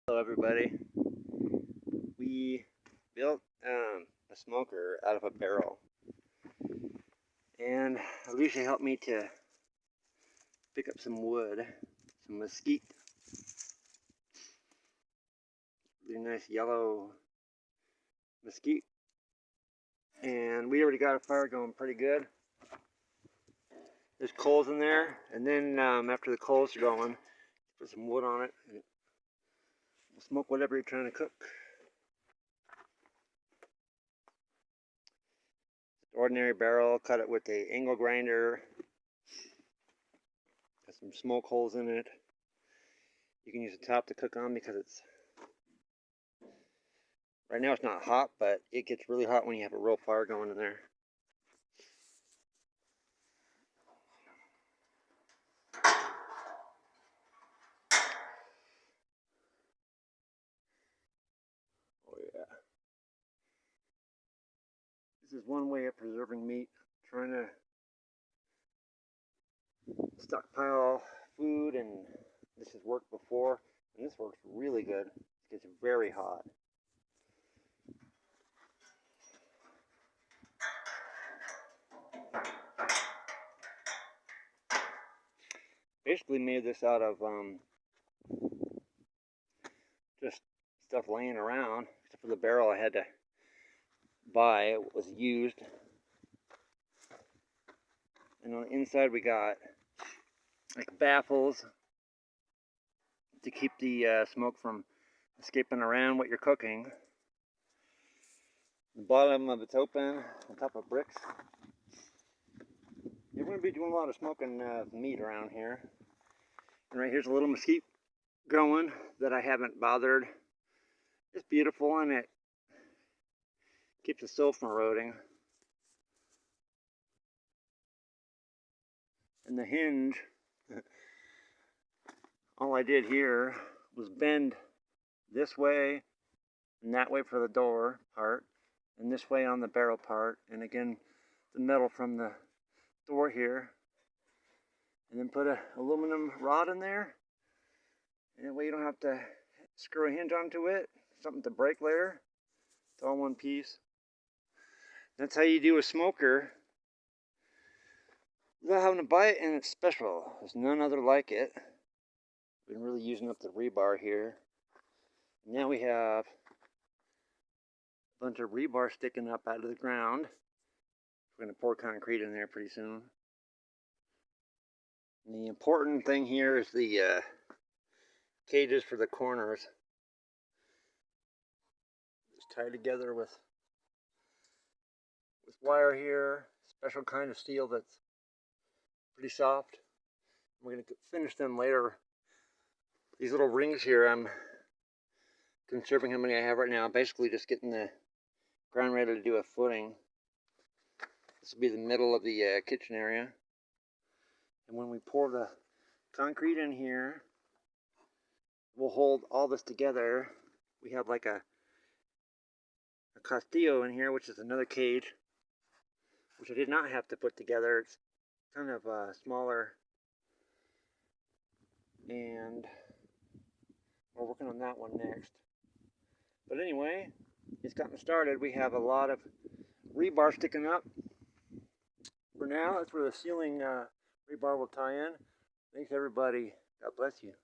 Hello everybody. We built a smoker out of a barrel, and Alicia helped me to pick up some wood, some mesquite, really nice yellow mesquite, and we already got a fire going pretty good. There's coals in there, and then after the coals are going, put some wood on it and we'll smoke whatever you're trying to cook. Ordinary barrel, cut it with a angle grinder. Got some smoke holes in it. You can use the top to cook on because right now it's not hot, but it gets really hot when you have a real fire going in there. Oh yeah. This is one way of preserving meat. Trying to stockpile food, and this has worked before, and this works really good. It gets very hot. Basically made this out of just stuff laying around, except for the barrel I had to buy. It was used. And on the inside we got like baffles to keep the smoke from escaping around what you're cooking. The bottom of it's open on top of bricks. You're going to be doing a lot of smoking meat around here. And right here's a little mesquite growing that I haven't bothered. It's beautiful, and it keeps the stove from eroding. And the hinge, all I did here was bend this way and that way for the door part, and this way on the barrel part, and again the metal from the door here, and then put a aluminum rod in there, and that way you don't have to screw a hinge onto it, something to break later. It's all one piece. That's how you do a smoker without having to buy it, and it's special. There's none other like it. Been really using up the rebar here. Now we have a bunch of rebar sticking up out of the ground. We're going to pour concrete in there pretty soon. And the important thing here is the cages for the corners. It's tied together with wire here, special kind of steel that's pretty soft. We're going to finish them later. These little rings here, I'm conserving how many I have right now. Basically just getting the ground ready to do a footing. This will be the middle of the kitchen area. And when we pour the concrete in here, we'll hold all this together. We have like a castillo in here, which is another cage, which I did not have to put together. It's kind of smaller, and we're working on that one next. But anyway, it's gotten started. We have a lot of rebar sticking up. For now, that's where the ceiling rebar will tie in. Thanks everybody. God bless you.